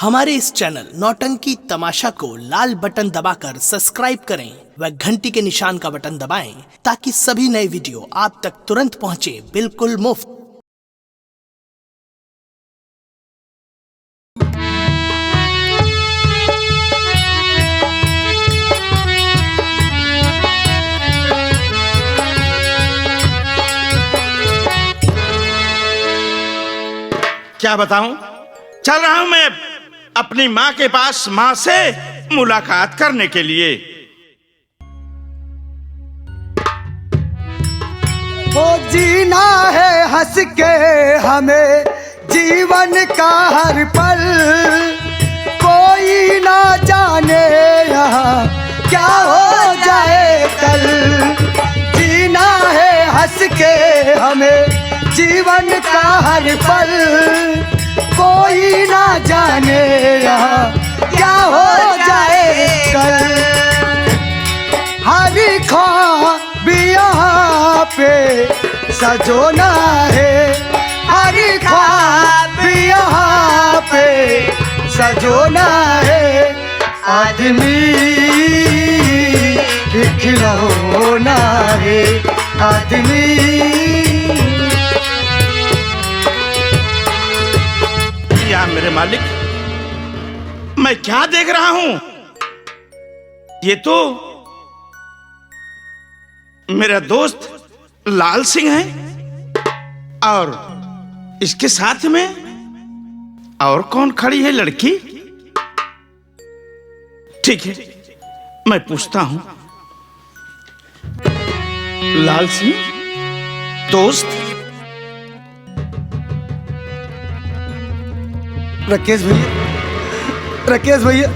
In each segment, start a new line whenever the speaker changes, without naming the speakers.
हमारे इस चैनल नौटंकी तमाशा को लाल बटन दबाकर सब्सक्राइब करें व घंटी के निशान का बटन दबाएं ताकि सभी नए वीडियो आप तक तुरंत पहुंचे बिल्कुल मुफ्त।
क्या बताऊं, चल रहा हूं मैं अपनी मां के पास मां से मुलाकात करने के लिए।
वो जीना है हंस के हमें जीवन का हर पल, कोई ना जाने यहाँ क्या हो जाए कल। जीना है हंस के हमें जीवन का हर पल, कोई ना जाने यहाँ क्या हो जाए कल। हर ख्वाब यहाँ पे सजोना है, हर ख्वाब यहाँ पे सजोना है। आदमी खिलौना है, आदमी।
या मेरे मालिक, मैं क्या देख रहा हूं? ये तो मेरा दोस्त लाल सिंह है और इसके साथ में और कौन खड़ी है लड़की? ठीक है, मैं पूछता हूं। लाल सिंह दोस्त?
राकेश भैया, राकेश भैया,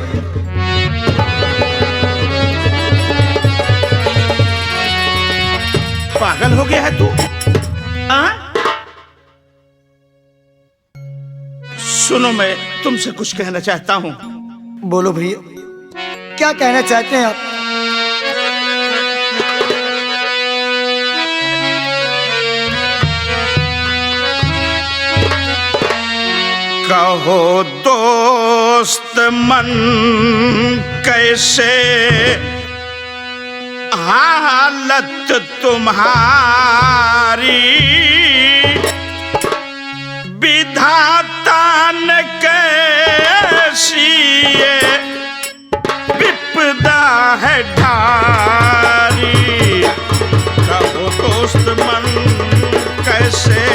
पागल हो गया है तू? सुनो, मैं तुमसे कुछ कहना चाहता हूं।
बोलो भैया, क्या कहना चाहते हैं आप?
कहो दोस्त मन कैसे हालत तुम्हारी, विधाता ने कैसी ये विपदा है ढारी। कहो दोस्त मन कैसे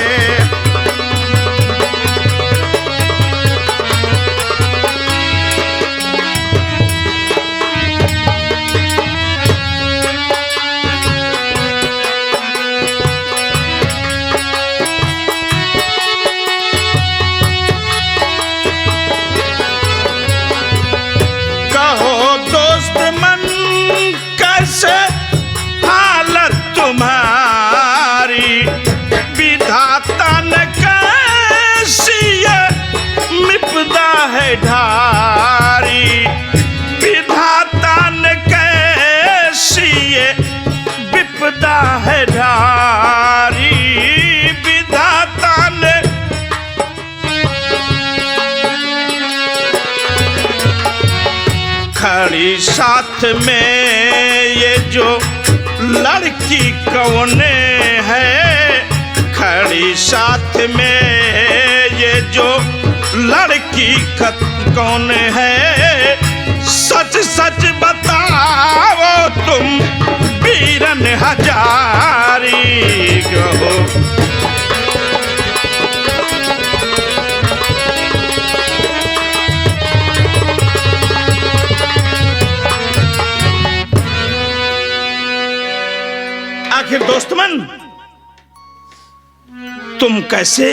हालत तुम्हारी, विधाता ने कैसी ये विपदा है ढारी। विधाता ने कैसी ये विपदा है ढारी। विधाता ने खड़ी साथ में ये जो लड़की कौने है, खड़ी साथ में ये जो लड़की कौन है। सच सच बताओ तुम वीरन हजारी हो। आखिर दोस्तमन, तुम कैसे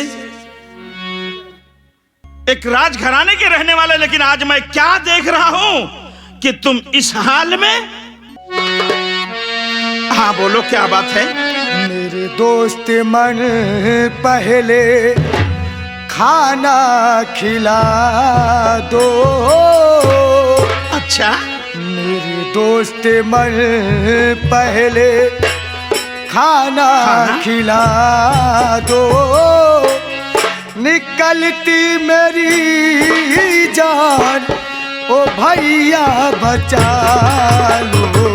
एक राजघराने के रहने वाले, लेकिन आज मैं क्या देख रहा हूं कि तुम इस हाल में? हाँ बोलो, क्या बात है?
मेरे दोस्त मन पहले खाना खिला दो।
अच्छा,
मेरे दोस्त मन पहले खाना खिला दो। निकलती मेरी जान भैया बचा लो,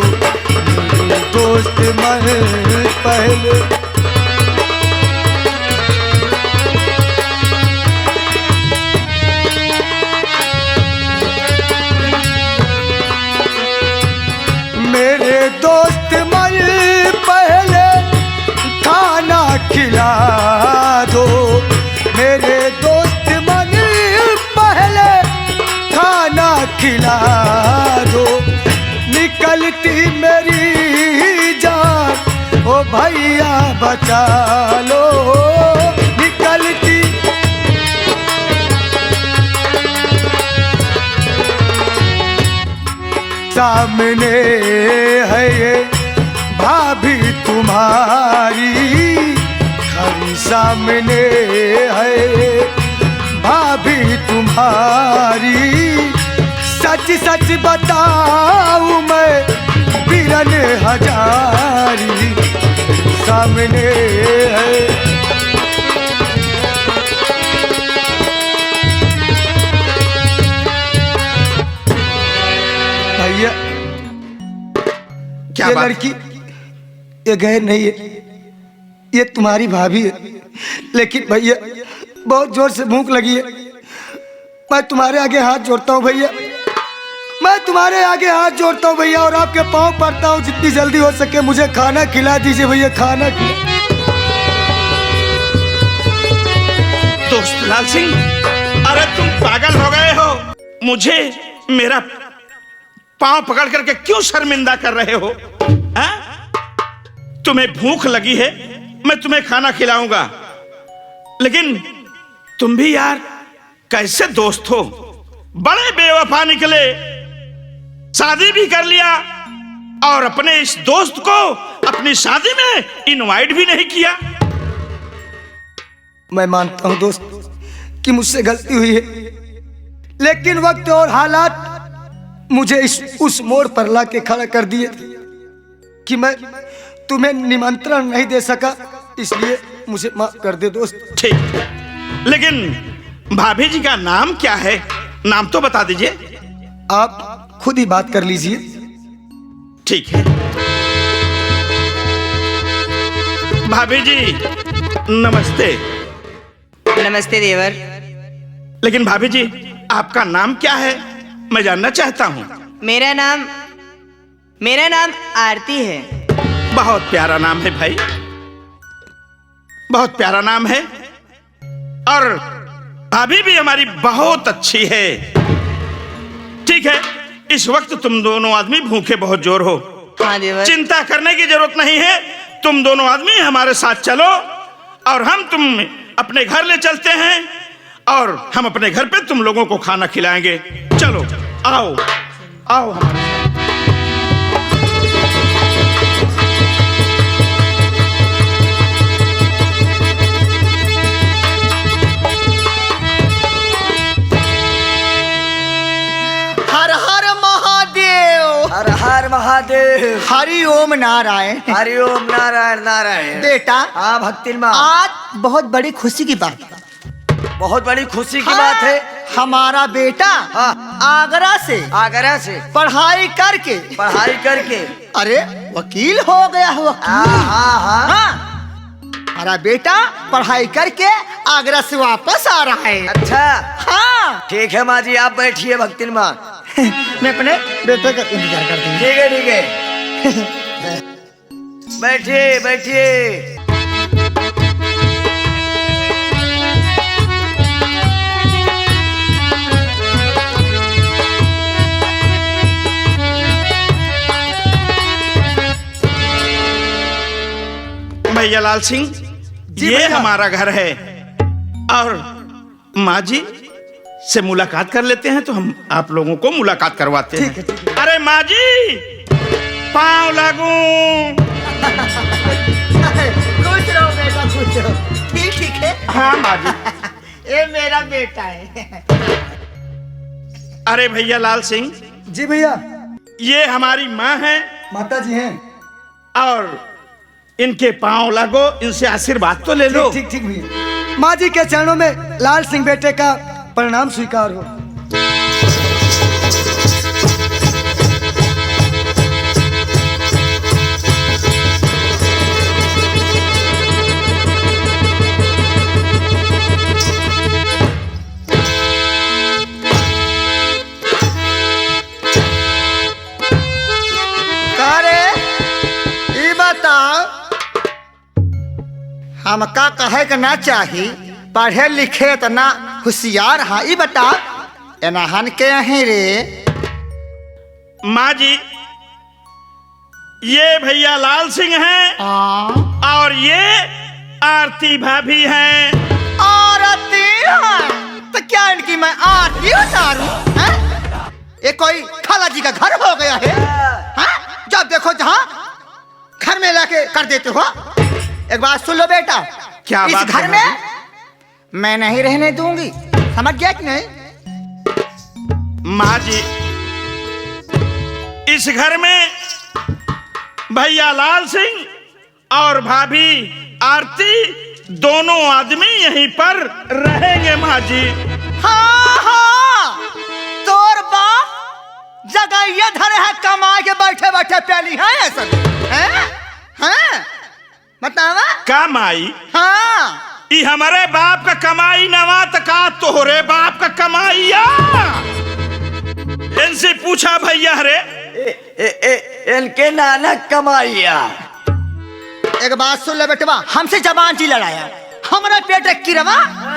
मेरे दोस्त मर पहले। मेरे दोस्त मर पहले खाना खिला दो, मेरे दोस्त मर पहले खाना खिला दो। निकलती मेरी जान ओ भैया बचा लो, निकलती सामने है ये भाभी तुम्हारी, खरी सामने है भाभी तुम्हारी। सच सच बताऊं मैं बिरन हजारी, सामने है। भैया
क्या
ये
बात?
लड़की ये गैर नहीं है, ये तुम्हारी भाभी है। लेकिन भैया बहुत जोर से भूख लगी है, मैं तुम्हारे आगे हाथ जोड़ता हूँ भैया, मैं तुम्हारे आगे हाथ जोड़ता हूँ भैया, और आपके पाँव पड़ता हूँ, जितनी जल्दी हो सके मुझे खाना खिला दीजिए भैया, खाना खिला।
दोस्त लाल सिंह, अरे तुम पागल हो गए हो? मुझे मेरा पांव पकड़ करके क्यों शर्मिंदा कर रहे हो? तुम्हें भूख लगी है, मैं तुम्हें खाना खिलाऊंगा, लेकिन तुम भी यार कैसे दोस्त हो? बड़े बेवफा निकले, शादी भी कर लिया और अपने इस दोस्त को अपनी शादी में इनवाइट भी नहीं किया।
मैं मानता हूँ दोस्त कि मुझसे गलती हुई है, लेकिन वक्त और हालात मुझे उस मोड़ पर ला के खड़ा कर दिए कि मैं तुम्हें निमंत्रण नहीं दे सका, इसलिए मुझे माफ कर दे दोस्त।
ठीक, लेकिन भाभी जी का नाम क्या है? नाम तो बता दीजिए।
आप खुद ही बात कर लीजिए।
ठीक है भाभी जी, नमस्ते।
नमस्ते देवर।
लेकिन भाभी जी आपका नाम क्या है, मैं जानना चाहता हूँ।
मेरा नाम आरती है।
बहुत प्यारा नाम है भाई, बहुत प्यारा नाम है, और भाभी भी हमारी बहुत अच्छी है। ठीक है, इस वक्त तुम दोनों आदमी भूखे बहुत जोर हो,
हाँ देवर।
चिंता करने की जरूरत नहीं है। तुम दोनों आदमी हमारे साथ चलो और हम तुम अपने घर ले चलते हैं, और हम अपने घर पे तुम लोगों को खाना खिलाएंगे। चलो आओ आओ हमारे साथ।
हर हर महादेव,
हर हर महादेव।
हरि ओम नारायण।
हरि ओम नारायण नारायण।
बेटा,
हाँ भक्तिन माँ,
आज बहुत बड़ी खुशी की बात है।
बहुत बड़ी खुशी की
हाँ,
बात है।
हमारा बेटा
हाँ।
आगरा से पढ़ाई करके अरे वकील हो गया है, वकील। हाँ, हमारा बेटा पढ़ाई करके आगरा से वापस आ रहा है।
अच्छा
हाँ,
ठीक है माँ जी, आप बैठिए भक्तिन माँ।
मैं अपने बेटे का इंतजार करती हूँ।
ठीक है बैठिए बैठिए।
भैया लाल सिंह,
जी
ये
भैया।
हमारा घर है, और माँ जी से मुलाकात कर लेते हैं, तो हम आप लोगों को मुलाकात करवाते हैं।
ठीक है।
अरे माँ जी, पाँव लागू।
खुश रहो बेटा, खुश रहो। ठीक है।
हाँ माँ जी।
ये मेरा बेटा है।
अरे भैया लाल सिंह,
जी भैया।
ये हमारी माँ है,
माता जी हैं।
और इनके पाँव लागो, इनसे आशीर्वाद तो ले लो।
ठीक भैया। माँ जी के चरणों में लाल सिंह बेटे का प्रणाम स्वीकार हो।
हमका कहे के ना चाही, पढ़े लिखे तो ना होशियार हा। ई बता एनाहन के हैं रे?
माँ जी, ये भैया लाल सिंह हैं और ये आरती भाभी हैं।
आरती है? तो क्या इनकी मैं आरती उतारूं? ये कोई खाला जी का घर हो गया है? जब देखो जहां घर में लाके कर देते हो। एक बात सुन लो बेटा,
क्या
इस
बात
घर
है
में मैं नहीं रहने दूंगी, समझ गया कि नहीं?
माँ जी, इस घर में भैया लाल सिंह और भाभी आरती दोनों आदमी यहीं पर रहेंगे माँ जी।
हाँ हाँ, तोर बाप जगह ये धरे है कमा के बैठे बैठे प्याली है ये सब हैं? बतावा
का माई?
हाँ,
ई हमारे बाप का कमाई नवा तका तोहरे बाप का कमाईया। इनसे पूछा भैया रे,
इनके नाना कमाइया।
एक बात सुन ले बेटवा, हमसे जबान जी लड़ाया, हमारा पेट एक किरवा,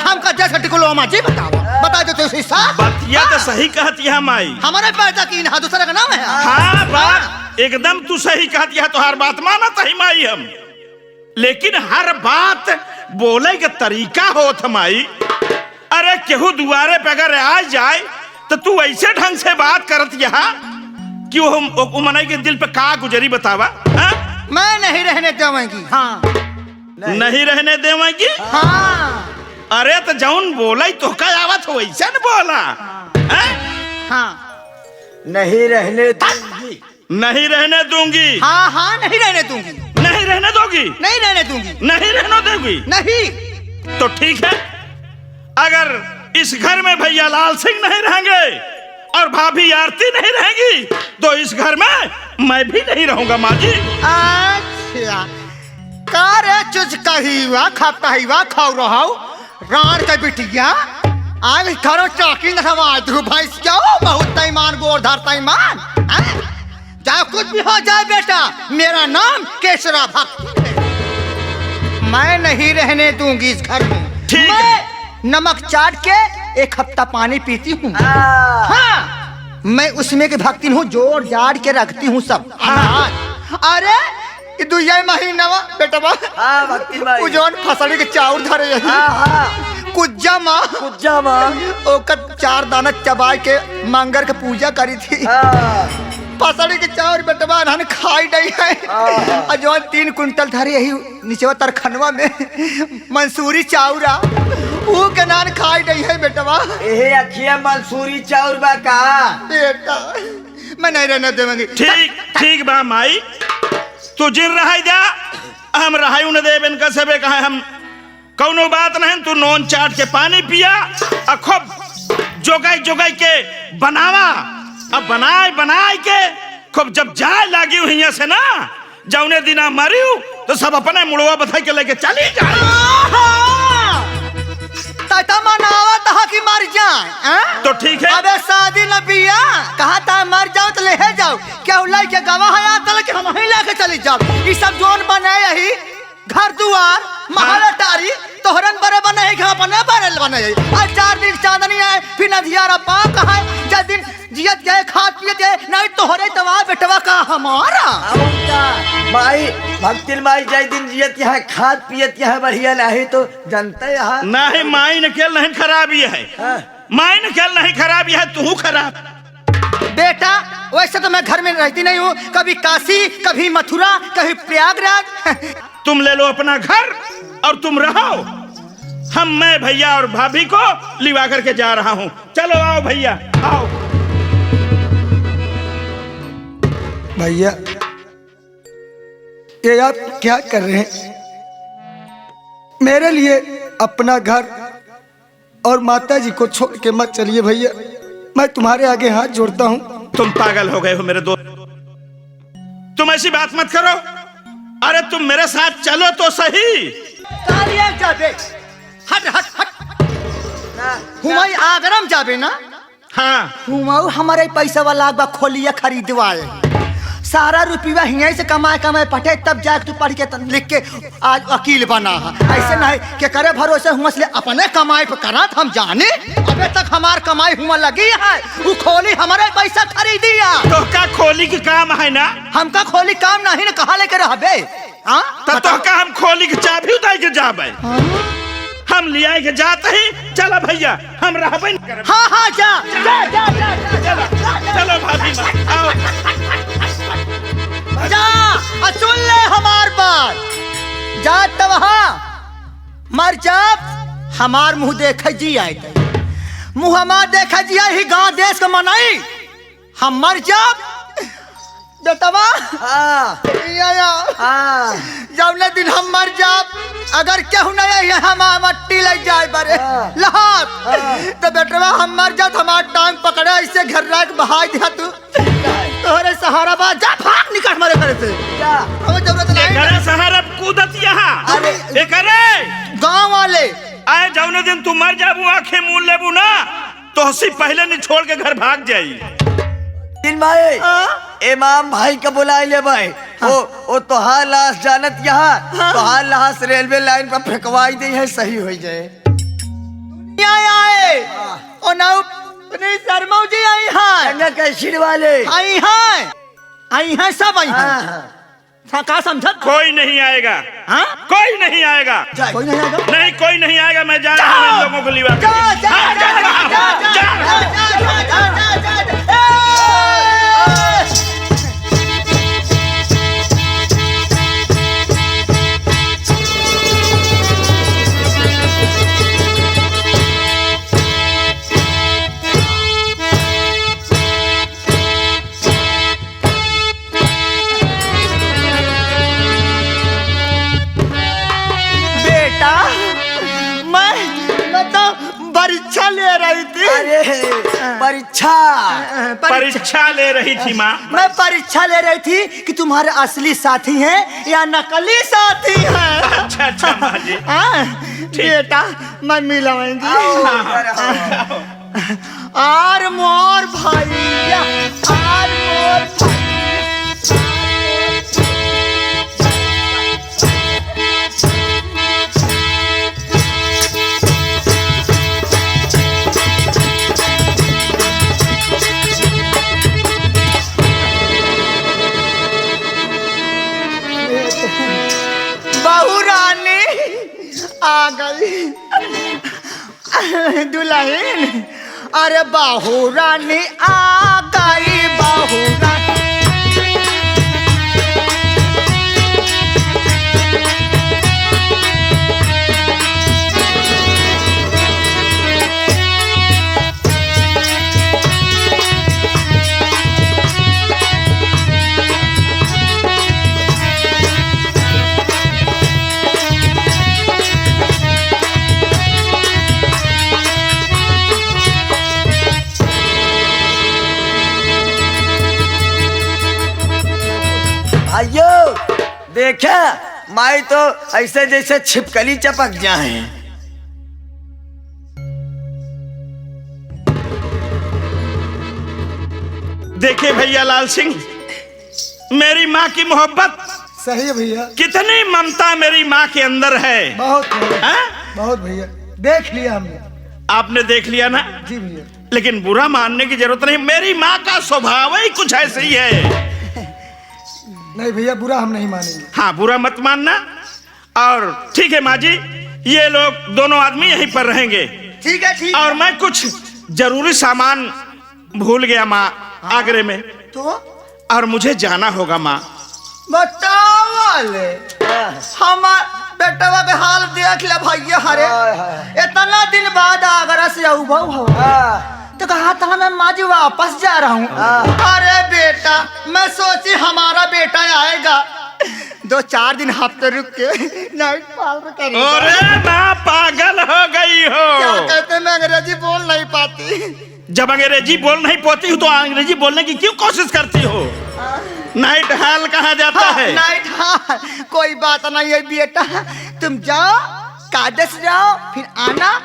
हमका जैसा टिकुलो जी बताओ, बता दो तो साहब।
बतिया तो सही कहती है माई।
हमारे पैदा की ना दूसरा का नाम है।
हाँ बात एकदम तू सही कहती है, तो हर बात माना तही माई हम, लेकिन हर बात बोले का तरीका होत माई। अरे केहू दुआरे पे अगर आ जाए तो तू ऐसे ढंग से बात करत यहाँ कि वो मनाई के दिल पे का गुजरी बतावा। हा?
मैं नहीं रहने देवांगी। हाँ
नहीं रहने देवांगी?
हाँ
अरे तो जौन बोला तो का आवत हो वैसे न बोला।
हाँ
नहीं रहने दूंगी।
नहीं रहने दूंगी।
हाँ हाँ, नहीं रहने दूंगी।
नहीं रहने दोगी?
नहीं रहने दूंगी।
नहीं रहने दोगी?
नहीं।
तो ठीक है, अगर इस घर में भैया लाल सिंह नहीं रहेंगे और भाभी आरती नहीं रहेगी तो इस घर में मैं भी नहीं रहूंगा माँ जी।
अच्छा, कारे चुज कहीवा खाता हीवा खाओ रहो रान के बिटिया आज करो चाकी न हवा तू भाई क्यों बहुत तईमान गोर धरता ईमान। चाहे कुछ भी हो जाए बेटा, मेरा नाम केशरा भक्त है। मैं नहीं रहने दूंगी इस घर में।
ठीक
मैं नमक चाट के एक हफ्ता पानी पीती हूँ। हाँ, मैं उसमें की भक्ति हूँ, जोड़ जाड़ के रखती हूँ सब। हाँ। अरे ये दुया महीना बेटा
भक्ति माई
उजोन फसली के चाउर धरे कुज्जा माँ ओकर 4 दाना चबा के मंगर के पूजा करी थी। फसली के चाउर बेटवा धान खाई नहीं है। अजोन 3 कुंटल धरे यही नीचे तरखनवा में मंसूरी चाउरा वो के नान खाई नहीं है बेटवा।
एहे अखिया मंसूरी चाउर बा का
बेटा मैं नहीं रहने देवांगी।
ठीक ठीक बा माई, तू जिन रहाई जा, हम रहाई न देव इनका सबे कहा हम कौनो बात नहीं। तू नॉन चाट के पानी पिया और खूब जोगाई जोगाई के बनावा। अब बनाए बनाए के खूब जब जाए लागी हुई से ना जौने दिना मरी तो सब अपने मुड़वा बधाई के लेके चली जाए।
ताता मनावा तहा की मर जाए
तो ठीक है।
अबे शादी न बिया कहा था मर जाओ तो ले जाओ, क्या उलाई के गवाह है आता कि हम ही लेके चली जाओ। ये सब जोन बनाए यही घर दुआर महल टारी तोहरन बरे बने है घर बने बरे बने है। आज 4 दिन चांदनी आए फिर नदियारा पा कहा जब दिन जियत गए खा पियत गए नहीं तोहरे तवा बेटवा का हमारा
माई भक्ति माई जय दिन जियत यहाँ खाद पियत यहाँ बढ़िया नहीं तो जनता यहाँ
नहीं माई न खेल नहीं खराबी है। माई न खेल नहीं खराबी है, तू खराब
बेटा। वैसे तो मैं घर में रहती नहीं हूँ, कभी काशी कभी मथुरा कभी प्रयागराज।
तुम ले लो अपना घर और तुम रहो। मैं भैया और भाभी को लिवा करके जा रहा हूँ। चलो आओ भैया आओ।
भैया ये आप क्या कर रहे हैं? मेरे लिए अपना घर और माता जी को छोड़ के मत चलिए भैया, मैं तुम्हारे आगे हाथ जोड़ता हूँ।
तुम पागल हो गए हो मेरे दोस्त, तुम ऐसी बात मत करो। अरे तुम मेरे साथ चलो तो सही।
हट हट हट हुमाई आगरम जाबे ना।
हाँ
हुमाऊ हमारे पैसा वाला बा खोलिया खरीदवाए सारा रुपया यहीं से कमाए कमाए पटे तब जाके तू पढ़ के लिख के आज वकील बना है। ऐसे नहीं कि करे भरोसे हुआ इसलिए अपने कमाई पे करा हम जाने। अबे तक हमार कमाई हुआ लगी है, वो खोली हमारे पैसा खरीदिया।
तो का खोली के काम है ना?
हमका खोली काम नहीं ना, कहा लेकर रहबे? हाँ
तो का हम खोली के चाबी उतार के जाबे? हम लिया के जाते ही चला भैया, हम रहबे नहीं करब।
हाँ हाँ जा जा जा जा
चलो भाभी आओ।
जा सुन ले हमार बात, जा तब मर जब हमार मुंह देखे जी आए, मुंह हमार देखे जी ही गांव देश का मनाई। हम मर जब बेटवा जब ने दिन हम मर जाब, अगर केहू नहीं है हम मट्टी ले जाए बरे लहात, तो बेटवा हम मर जा हमार टांग पकड़े ऐसे घर रख बहा दिया तू तोरे सहारा बा जा भाग निकल हमारे घर से। हमें जरूरत नहीं
घरे सहारा कूदत यहाँ।
अरे
करे
गांव वाले
आए जौने दिन तू मर जाबू आंखें मूल लेबू ना तो हसी पहले नहीं छोड़ के घर भाग जाई।
दिन भाई इमाम भाई का बुला ले भाई। वो तोहार लाश जानत यहाँ तोहार लाश रेलवे लाइन पर फेंकवाई दी है, सही हो जाए।
आए ओ नाउ शर्मा जी आई हैं,
कैसी वाले
आई हैं सब आई हैं। का समझत?
कोई नहीं आएगा।
हाँ?
कोई नहीं आएगा।
कोई नहीं आएगा?
नहीं कोई नहीं आएगा। मैं जा रहा हूँ इन लोगों को लिवा
जा जा जा जा जा परीक्षा ले रही थी।
अरे
परीक्षा ले रही थी माँ।
मैं परीक्षा ले रही थी कि तुम्हारे असली साथी हैं या नकली साथी हैं।
अच्छा अच्छा माँ जी।
बेटा मैं मिलाऊंगी। आर मोर भैया आर मोर बहू रानी आ गई दुल्हन। अरे बहू रानी आ गई बहू रानी।
भाइयों देखा माई तो ऐसे जैसे छिपकली चपक जाए।
देखिए भैया लाल सिंह, मेरी माँ की मोहब्बत
सही है भैया,
कितनी ममता मेरी माँ के अंदर है।
बहुत भैया,
हैं?
बहुत भैया देख लिया हमने।
आपने देख लिया ना?
जी भैया।
लेकिन बुरा मानने की जरूरत नहीं, मेरी माँ का स्वभाव ही कुछ ऐसे ही है।
नहीं भैया बुरा हम नहीं मानेंगे।
हाँ बुरा मत मानना। और ठीक है माँ जी, ये लोग दोनों आदमी यहीं पर रहेंगे।
ठीक है ठीक।
और मैं कुछ जरूरी सामान भूल गया माँ आगरे में,
तो
और मुझे जाना होगा माँ।
बताओ हमार बेटवा के हाल देख ले भैया। हरे इतना दिन बाद आगरा से अनुभव हो तो कहा था मैं माँ जी वापस जा रहा हूँ। अरे बेटा मैं सोची हमारा बेटा आएगा 2-4 दिन हफ्ते रुक के नाइट पार्लर करेगा।
अरे माँ पागल हो गई हो।
क्या कहते मैं अंग्रेजी बोल नहीं पाती।
जब अंग्रेजी बोल नहीं पाती हो तो अंग्रेजी बोलने की क्यों कोशिश करती हो? नाइट हॉल कहा जाता है?
नाइट हॉल कोई बात नहीं है बेटा, तुम जाओ कायदे से जाओ, फिर आना।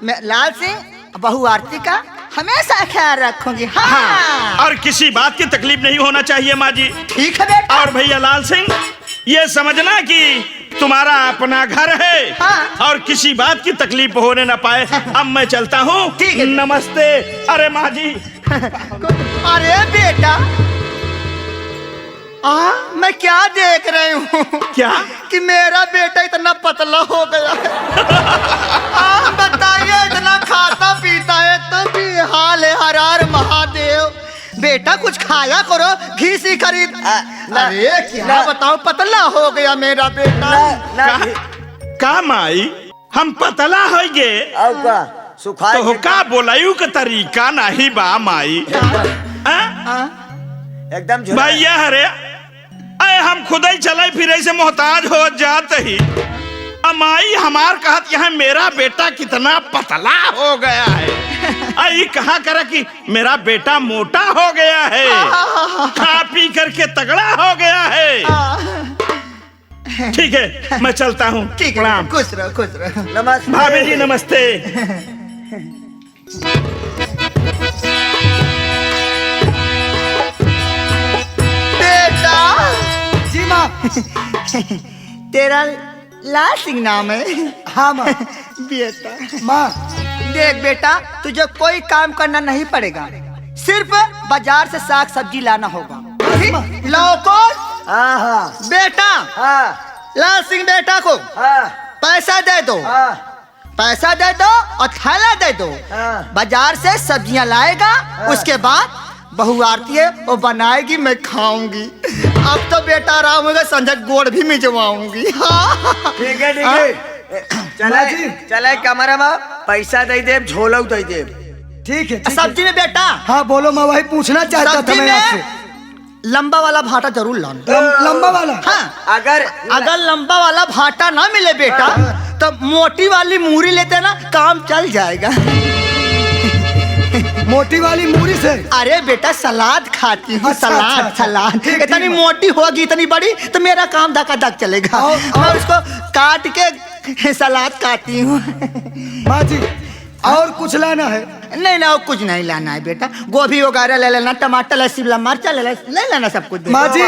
मैं लाल सिंह बहू आरती का हमेशा ख्याल रखूंगी। हाँ,
और किसी बात की तकलीफ नहीं होना चाहिए माँ जी।
ठीक है बेटा।
और भैया लाल सिंह, ये समझना कि तुम्हारा अपना घर है।
हाँ।
और किसी बात की तकलीफ होने ना पाए। अब मैं चलता हूँ।
ठीक है।
नमस्ते। अरे माँ जी।
अरे बेटा, मैं क्या देख रही हूँ
क्या?
कि मेरा बेटा इतना पतला हो गया है। बताइए, इतना खाता पीता है तब भी हाल है। हर हर महादेव। बेटा कुछ खाया करो, घी सी खरीद। अरे क्या बताओ, पतला हो गया मेरा बेटा।
का माई हम पतला हो गए तो का बोलायू का तरीका नहीं बा माई।
एकदम
भैया हरे हम खुद ही चले फिरे से मोहताज हो जाते ही। अमाई हमार कहत यहाँ मेरा बेटा कितना पतला हो गया है। आई कहा करे कि मेरा बेटा मोटा हो गया है, खा पी करके तगड़ा हो गया है। ठीक है, मैं चलता हूँ।
ठीक है,
प्रणाम।
खुश रहो, खुश रहो।
नमस्ते
भाभी जी नमस्ते।
बेटा,
जी माँ।
तेरा लाल सिंह नाम है?
हाँ माँ।
बेटा
माँ,
देख बेटा, तुझे कोई काम करना नहीं पड़ेगा, सिर्फ बाजार से साग सब्जी लाना होगा। लौको
हाँ हाँ
बेटा,
हाँ
लाल सिंह बेटा को
हाँ
पैसा दे दो,
हाँ
पैसा दे दो और थैला दे दो।
हाँ।
बाजार से सब्जियां लाएगा, उसके बाद बहू आरती है वो बनाएगी, मैं खाऊंगी। अब तो बेटा आराम होगा, संजय गोड़ भी मिजवाऊंगी।
ठीक है ठीक है। चले चले कमरा में पैसा दे दे, झोला दे दे।
ठीक है।
सब्जी में बेटा,
हाँ बोलो, मैं वही पूछना चाहता था
सब्जी
मैं
में
आपसे।
लंबा वाला भाटा जरूर लाना।
लंबा वाला?
हाँ,
अगर
लंबा वाला भाटा ना मिले बेटा तो मोटी वाली मूरी लेते ना, काम चल जाएगा।
मोटी वाली मूरी से?
अरे बेटा सलाद खाती हूँ।
अच्छा,
सलाद
अच्छा,
सलाद
ठीक,
इतनी
ठीक।
मोटी होगी, इतनी बड़ी तो मेरा काम धक्का धक चलेगा। मैं उसको काट के सलाद खाती हूँ।
माँ जी, और कुछ लाना है?
नहीं ना, और कुछ नहीं लाना है बेटा। गोभी वगैरह ले लेना, टमाटर ले, शिमला मिर्चा ले लेना, सब कुछ।
माँ जी,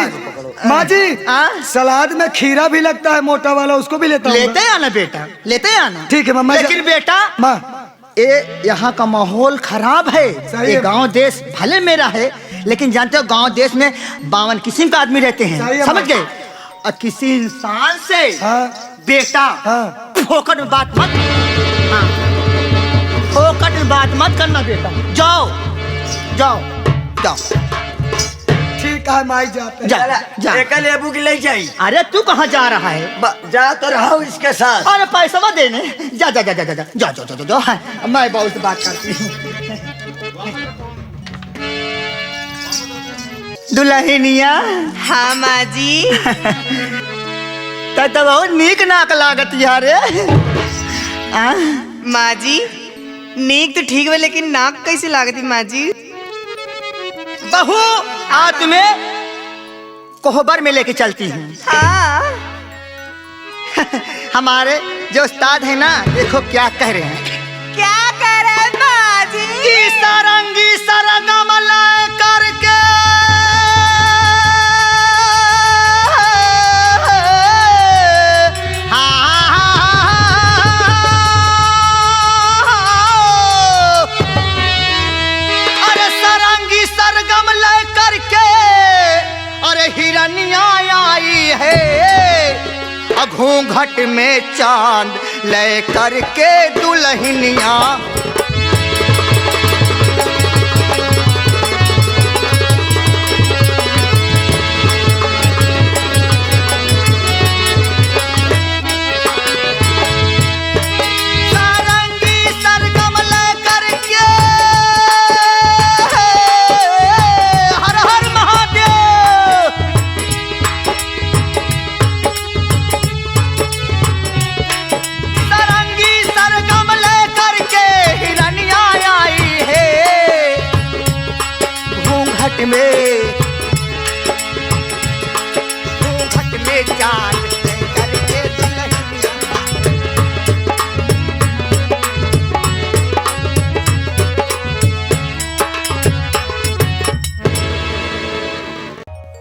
माँ जी,
हाँ?
सलाद में खीरा भी लगता है, मोटा वाला, उसको भी लेता हूँ।
लेते आना बेटा, लेते आना।
ठीक है मम्मा।
लेकिन बेटा,
माँ,
ये यहाँ का माहौल खराब है।
सही
ये
है।
गांव देश भले मेरा है, लेकिन जानते हो गांव देश में 52 किस्म का आदमी रहते
सही
हैं,
है,
समझ गए? और किसी इंसान से
हाँ।
बेटा
हाँ।
फोकट में बात मत, हाँ, फोकट में बात मत करना बेटा। जाओ जाओ जाओ,
ठीक है माई, जाते हैं।
जा जा।
एक लेबू की ले जाई।
अरे तू कहाँ जा रहा है?
जा तो रहा हूँ इसके साथ।
अरे पैसा देने जा जा जा जा जा जा जा जा जा जा। मैं बहुत बात करती हूँ। दुल्हनिया,
हाँ माँ जी।
तो बहुत नीक नाक लागत यार।
माँ जी नीक तो ठीक है, लेकिन नाक कैसे लागती माँ जी?
बहू आज तुम्हें कोहबर में लेके चलती हूँ।
हाँ।
हमारे जो उस्ताद है ना, देखो क्या कह रहे हैं।
क्या कर रहे हैं माँ जी?
कि सरंगी सरगम लय करके अरे सरंगी सरगम लय करके, अरे हिरनिया आई है, घूंघट में चांद लय करके दुल्हनिया।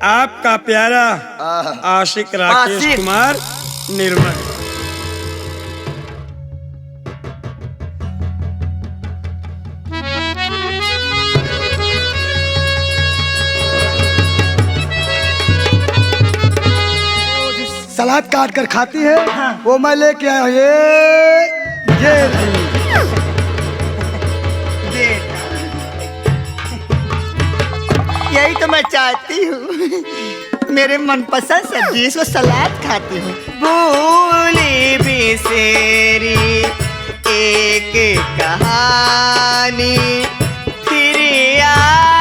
आपका प्यारा आशिक राकेश
आशिक।
कुमार निर्मल।
सलाद काट कर खाती है वो मैं लेके आया हूँ। ये
यही तो मैं चाहती हूँ। मेरे मनपसंद सब्जी इसको सलाद खाती हूँ।
भूली बिसेरी एक कहानी फिर आ